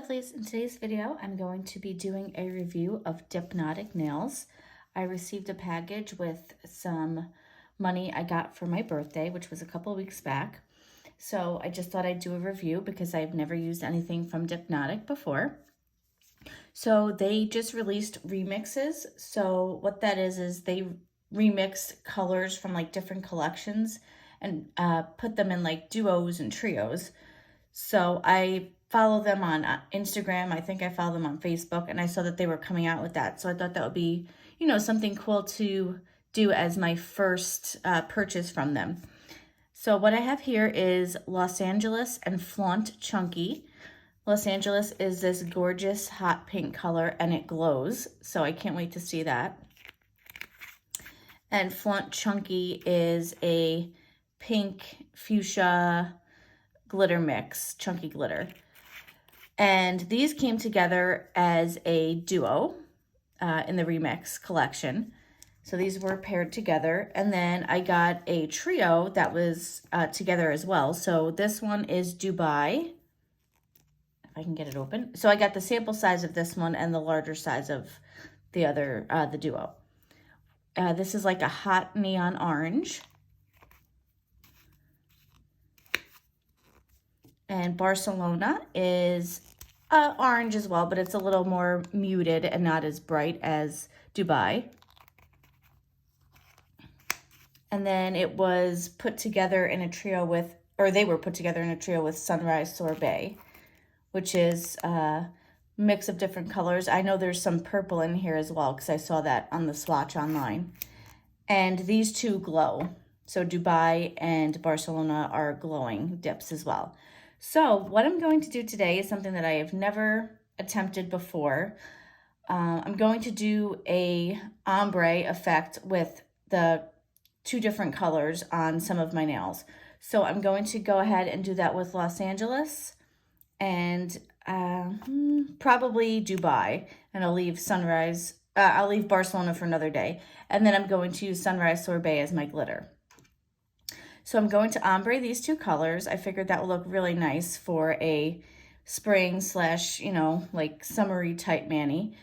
lovelies, in today's video I'm going to be doing a review of Dipnotic Nails. I received a package with some money I got for my birthday, which was a couple of weeks back. So I just thought I'd do a review because I've never used anything from Dipnotic before. So they just released remixes. So what that is they remix colors from like different collections and put them in like duos and trios. So I follow them on Instagram. I think I follow them on Facebook, and I saw that they were coming out with that. So I thought that would be, something cool to do as my first purchase from them. So what I have here is Los Angeles and Flaunt Chunky. Los Angeles is this gorgeous hot pink color, and it glows. So I can't wait to see that. And Flaunt Chunky is a pink fuchsia glitter mix, chunky glitter. And these came together as a duo in the remix collection. So these were paired together. And then I got a trio that was together as well. So this one is Dubai. If I can get it open. So I got the sample size of this one and the larger size of the other, the duo. This is like a hot neon orange. And Barcelona is orange as well, but it's a little more muted and not as bright as Dubai. And then it was put together in a trio with, or they were put together in a trio with Sunrise Sorbet, which is a mix of different colors. I know there's some purple in here as well because I saw that on the swatch online. And these two glow. So Dubai and Barcelona are glowing dips as well. So what I'm going to do today is something that I have never attempted before. I'm going to do a ombre effect with the two different colors on some of my nails. So I'm going to go ahead and do that with Los Angeles and probably Dubai, and I'll leave I'll leave Barcelona for another day. And then I'm going to use Sunrise Sorbet as my glitter. So I'm going to ombre these two colors. I figured that would look really nice for a spring slash, like summery type mani.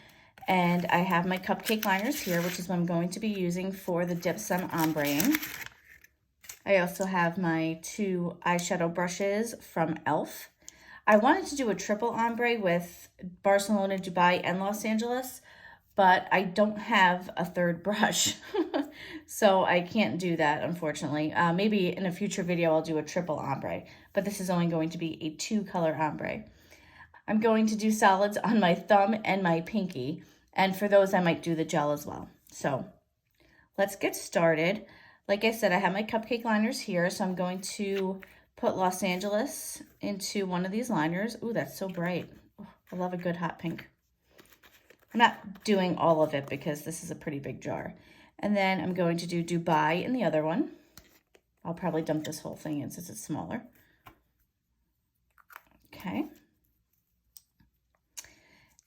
And I have my cupcake liners here, which is what I'm going to be using for the dips I'm ombreing. I also have my two eyeshadow brushes from e.l.f. I wanted to do a triple ombre with Barcelona, Dubai, and Los Angeles, but I don't have a third brush. So I can't do that, unfortunately. Maybe in a future video, I'll do a triple ombre, but this is only going to be a 2-color ombre. I'm going to do solids on my thumb and my pinky, and for those, I might do the gel as well. So let's get started. Like I said, I have my cupcake liners here, so I'm going to put Los Angeles into one of these liners. Ooh, that's so bright. Oh, I love a good hot pink. I'm not doing all of it because this is a pretty big jar. And then I'm going to do Dubai in the other one. I'll probably dump this whole thing in since it's smaller. Okay.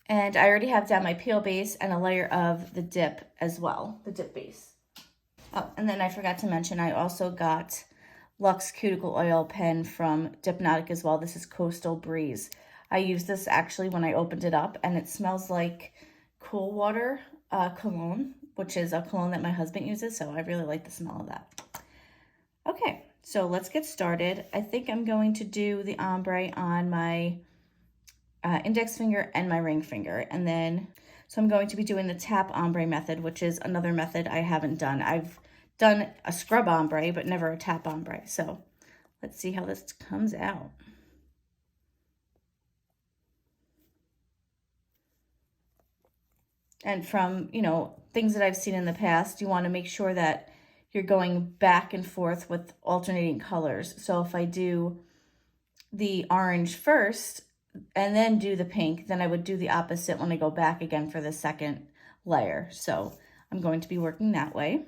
And I already have down my peel base and a layer of the dip as well, the dip base. Oh, and then I forgot to mention I also got Luxe Cuticle Oil Pen from Dipnotic as well. This is Coastal Breeze. I used this actually when I opened it up, and it smells like Cool Water cologne, which is a cologne that my husband uses, so I really like the smell of that. Okay, so let's get started. I think I'm going to do the ombre on my index finger and my ring finger, and then, so I'm going to be doing the tap ombre method, which is another method I haven't done. I've done a scrub ombre, but never a tap ombre, so let's see how this comes out. And from, things that I've seen in the past, you want to make sure that you're going back and forth with alternating colors. So if I do the orange first and then do the pink, then I would do the opposite when I go back again for the second layer. So I'm going to be working that way.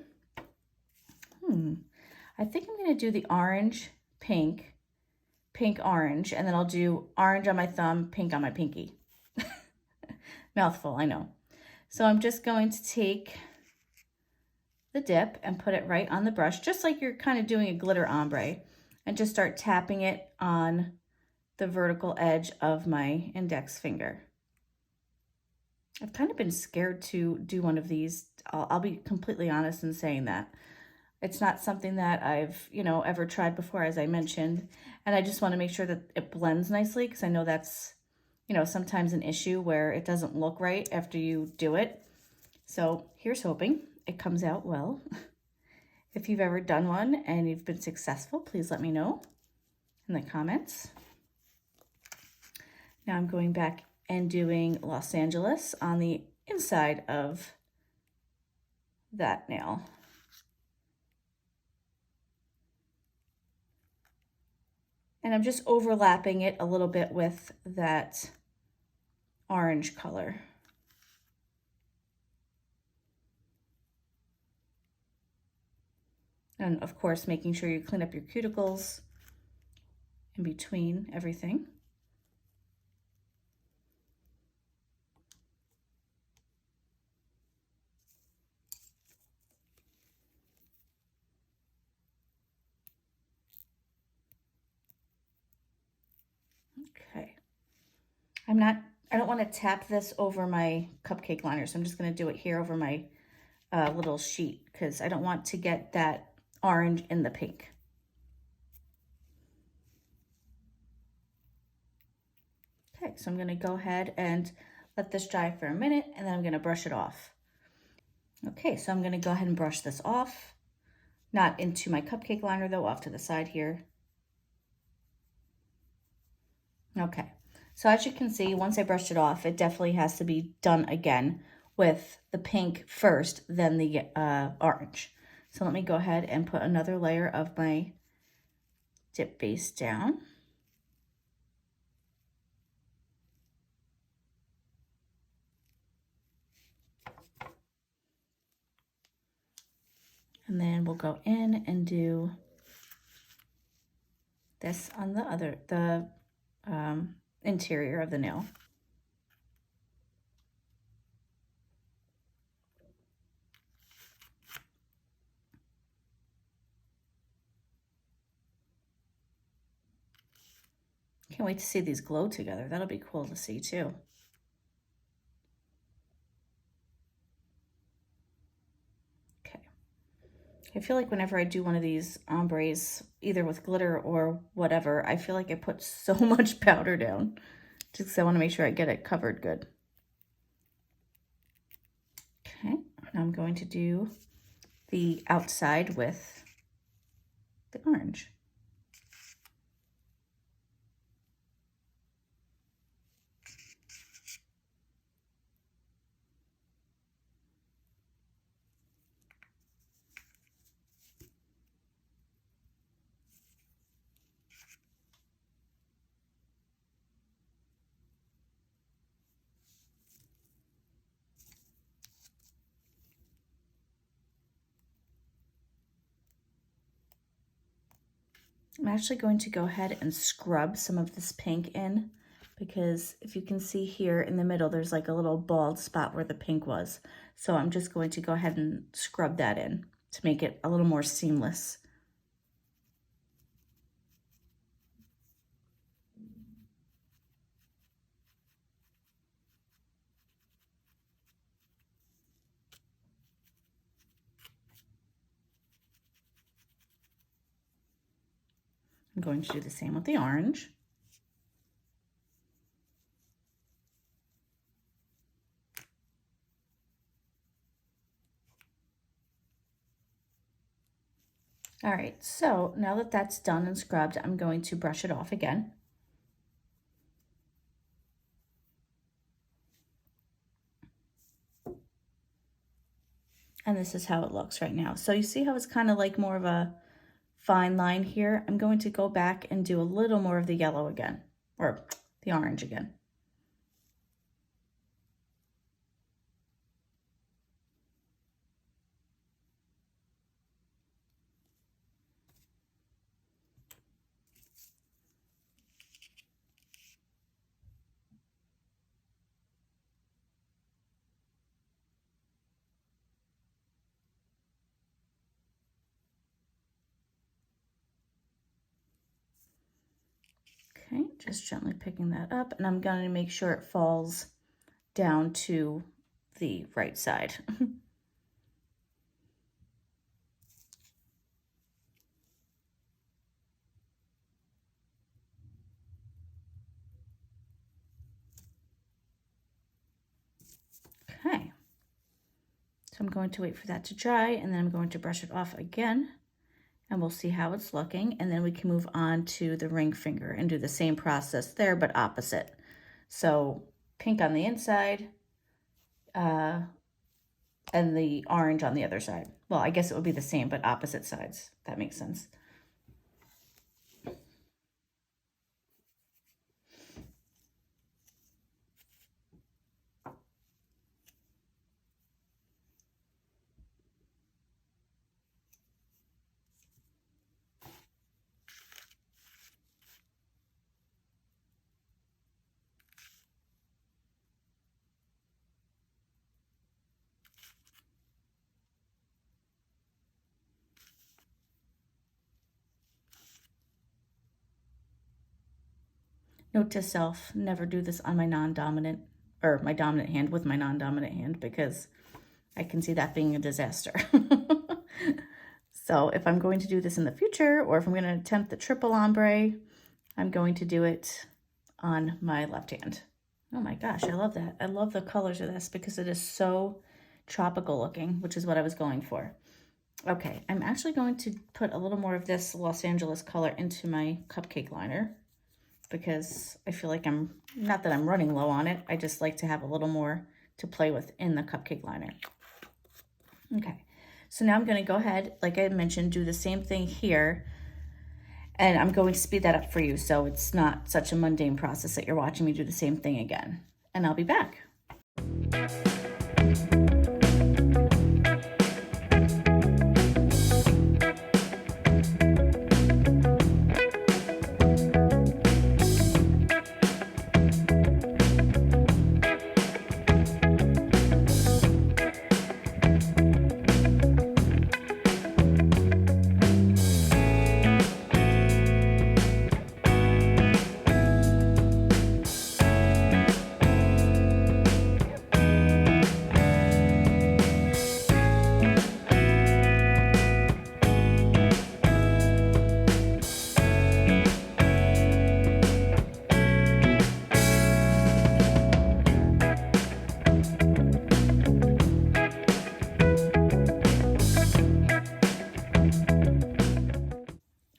I think I'm going to do the orange, pink, pink, orange, and then I'll do orange on my thumb, pink on my pinky. Mouthful, I know. So I'm just going to take the dip and put it right on the brush, just like you're kind of doing a glitter ombre, and just start tapping it on the vertical edge of my index finger. I've kind of been scared to do one of these. I'll be completely honest in saying that. It's not something that I've, ever tried before, as I mentioned. And I just want to make sure that it blends nicely, because I know that's, sometimes an issue where it doesn't look right after you do it. So here's hoping it comes out well. If you've ever done one and you've been successful, please let me know in the comments. Now I'm going back and doing Los Angeles on the inside of that nail. And I'm just overlapping it a little bit with that orange color. And of course, making sure you clean up your cuticles in between everything. Okay. I don't want to tap this over my cupcake liner, so I'm just going to do it here over my little sheet, because I don't want to get that orange in the pink. Okay, so I'm going to go ahead and let this dry for a minute, and then I'm going to brush it off. Okay, so I'm going to go ahead and brush this off. Not into my cupcake liner though, off to the side here. Okay, so as you can see, once I brushed it off, it definitely has to be done again with the pink first, then the orange. So let me go ahead and put another layer of my dip base down. And then we'll go in and do this on the interior of the nail. Can't wait to see these glow together. That'll be cool to see too. Okay. I feel like whenever I do one of these ombres, either with glitter or whatever, I feel like I put so much powder down just because I want to make sure I get it covered good. Okay, now I'm going to do the outside with the orange. I'm actually going to go ahead and scrub some of this pink in, because if you can see here in the middle, there's like a little bald spot where the pink was. So I'm just going to go ahead and scrub that in to make it a little more seamless. I'm going to do the same with the orange. All right, so now that that's done and scrubbed, I'm going to brush it off again. And this is how it looks right now. So you see how it's kind of like more of a fine line here? I'm going to go back and do a little more of the yellow again, or the orange again. Okay, just gently picking that up, and I'm going to make sure it falls down to the right side. Okay, so I'm going to wait for that to dry, and then I'm going to brush it off again, and we'll see how it's looking, and then we can move on to the ring finger and do the same process there, but opposite. So pink on the inside, and the orange on the other side. Well, I guess it would be the same, but opposite sides. If that makes sense. Note to self, never do this on my non-dominant, or my dominant hand with my non-dominant hand, because I can see that being a disaster. So if I'm going to do this in the future, or if I'm going to attempt the triple ombre, I'm going to do it on my left hand. Oh my gosh, I love that. I love the colors of this because it is so tropical looking, which is what I was going for. Okay, I'm actually going to put a little more of this Los Angeles color into my cupcake liner, because I feel like not that I'm running low on it, I just like to have a little more to play with in the cupcake liner. Okay, so now I'm going to go ahead, like I mentioned, do the same thing here, and I'm going to speed that up for you so it's not such a mundane process that you're watching me do the same thing again. And I'll be back.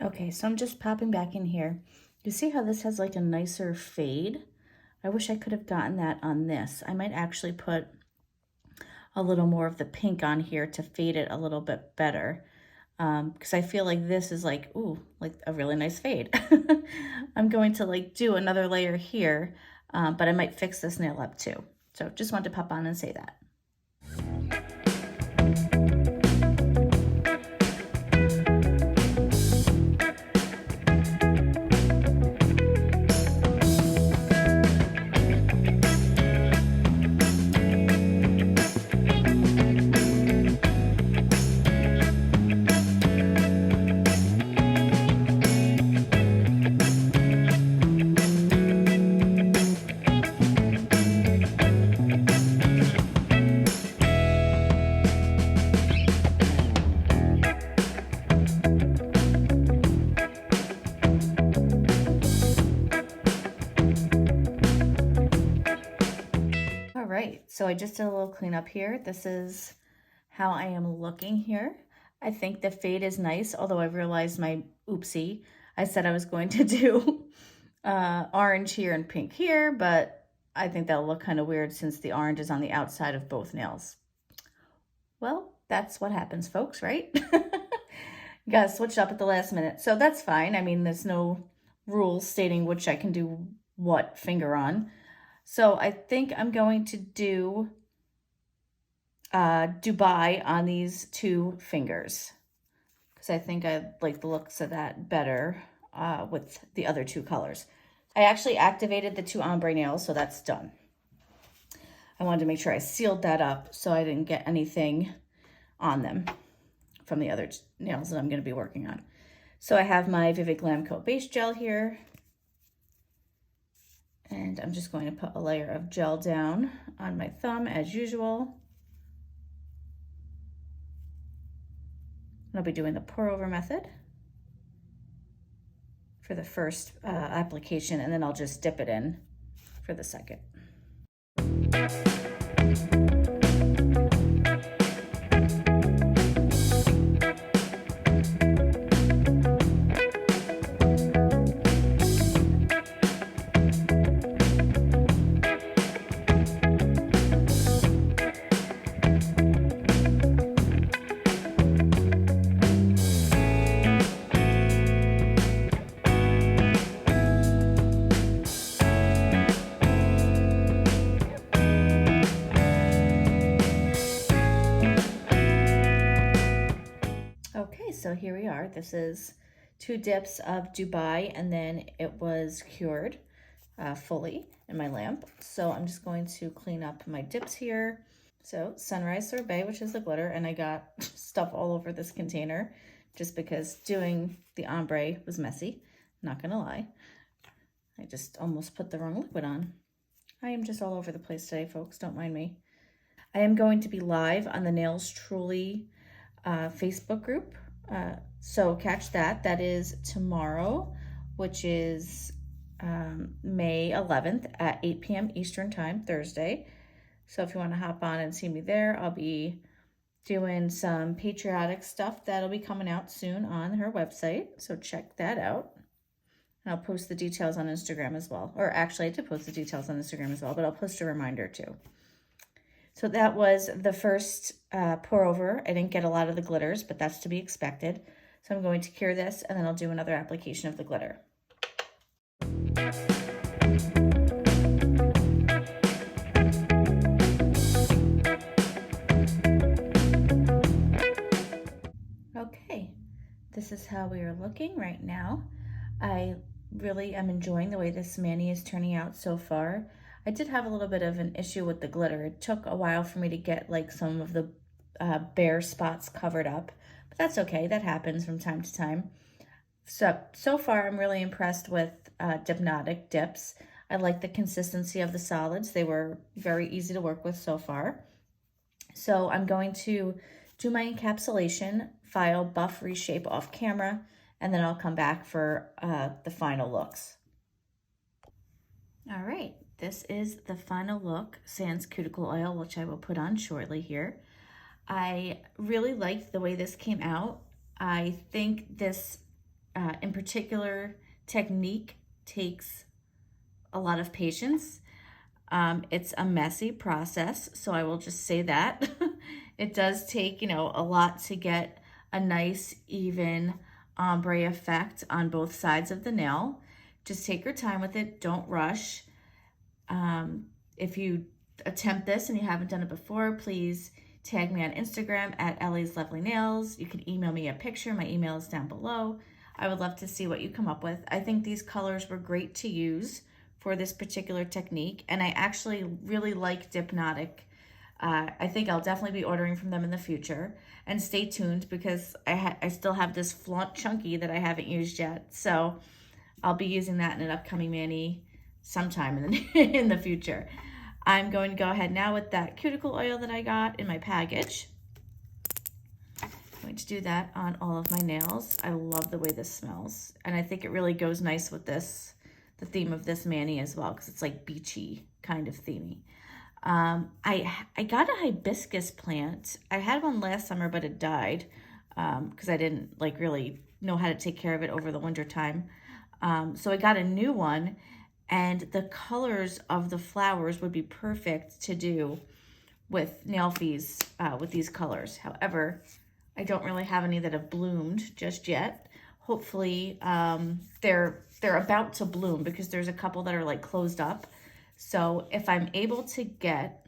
Okay, so I'm just popping back in here. You see how this has like a nicer fade? I wish I could have gotten that on this. I might actually put a little more of the pink on here to fade it a little bit better. Because I feel like this is like, ooh, like a really nice fade. I'm going to like do another layer here, but I might fix this nail up too. So just wanted to pop on and say that. So I just did a little cleanup here. This is how I am looking here. I think the fade is nice, although I realized my oopsie. I said I was going to do orange here and pink here, but I think that'll look kind of weird since the orange is on the outside of both nails. Well, that's what happens, folks, right? You gotta switch up at the last minute. So that's fine. I mean, there's no rules stating which I can do what finger on. So I think I'm going to do Dubai on these two fingers, because I think I like the looks of that better with the other two colors. I actually activated the two ombre nails, so that's done. I wanted to make sure I sealed that up so I didn't get anything on them from the other nails that I'm going to be working on. So I have my Vivid Glam Co base gel here. And I'm just going to put a layer of gel down on my thumb as usual. I'll be doing the pour over method for the first application, and then I'll just dip it in for the second. Okay, so here we are. This is 2 dips of Dubai, and then it was cured fully in my lamp. So I'm just going to clean up my dips here. So Sunrise Sorbet, which is the glitter, and I got stuff all over this container just because doing the ombre was messy, not gonna lie. I just almost put the wrong liquid on. I am just all over the place today, folks, don't mind me. I am going to be live on the Nails Truly Facebook group, so catch that. That is tomorrow, which is May 11th at 8 p.m. Eastern Time, Thursday. So if you want to hop on and see me there, I'll be doing some patriotic stuff that'll be coming out soon on her website, so check that out. And I'll post the details on Instagram as well. Or actually, I did post the details on Instagram as well, but I'll post a reminder too. So that was the first pour over. I didn't get a lot of the glitters, but that's to be expected. So I'm going to cure this, and then I'll do another application of the glitter. Okay, this is how we are looking right now. I really am enjoying the way this mani is turning out so far. I did have a little bit of an issue with the glitter. It took a while for me to get like some of the bare spots covered up, but that's okay. That happens from time to time. So far I'm really impressed with Dipnotic Dips. I like the consistency of the solids. They were very easy to work with so far. So I'm going to do my encapsulation, file, buff, reshape off camera, and then I'll come back for the final looks. All right. This is the final look, sans cuticle oil, which I will put on shortly here. I really liked the way this came out. I think this, in particular, technique takes a lot of patience. It's a messy process, so I will just say that. It does take, a lot to get a nice, even ombre effect on both sides of the nail. Just take your time with it. Don't rush. If you attempt this and you haven't done it before, please tag me on Instagram at laslovelynails. You can email me a picture. My email is down below. I would love to see what you come up with. I think these colors were great to use for this particular technique, and I actually really like Dipnotic. I think I'll definitely be ordering from them in the future. And stay tuned because I still have this Flaunt Chunky that I haven't used yet. So I'll be using that in an upcoming mani sometime in the future. I'm going to go ahead now with that cuticle oil that I got in my package. I'm going to do that on all of my nails. I love the way this smells, and I think it really goes nice with this, the theme of this mani as well, because it's like beachy kind of themey. I got a hibiscus plant. I had one last summer, but it died because I didn't really know how to take care of it over the winter time. So I got a new one, and the colors of the flowers would be perfect to do with nail fees with these colors. However, I don't really have any that have bloomed just yet. Hopefully they're about to bloom because there's a couple that are like closed up. So if I'm able to get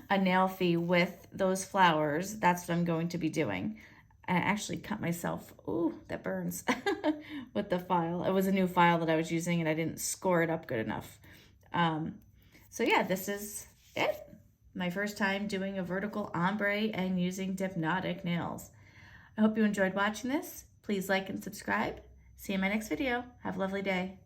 a nail fee with those flowers, that's what I'm going to be doing. I actually cut myself, ooh, that burns, with the file. It was a new file that I was using and I didn't score it up good enough. So yeah, this is it. My first time doing a vertical ombre and using Dipnotic nails. I hope you enjoyed watching this. Please like and subscribe. See you in my next video. Have a lovely day.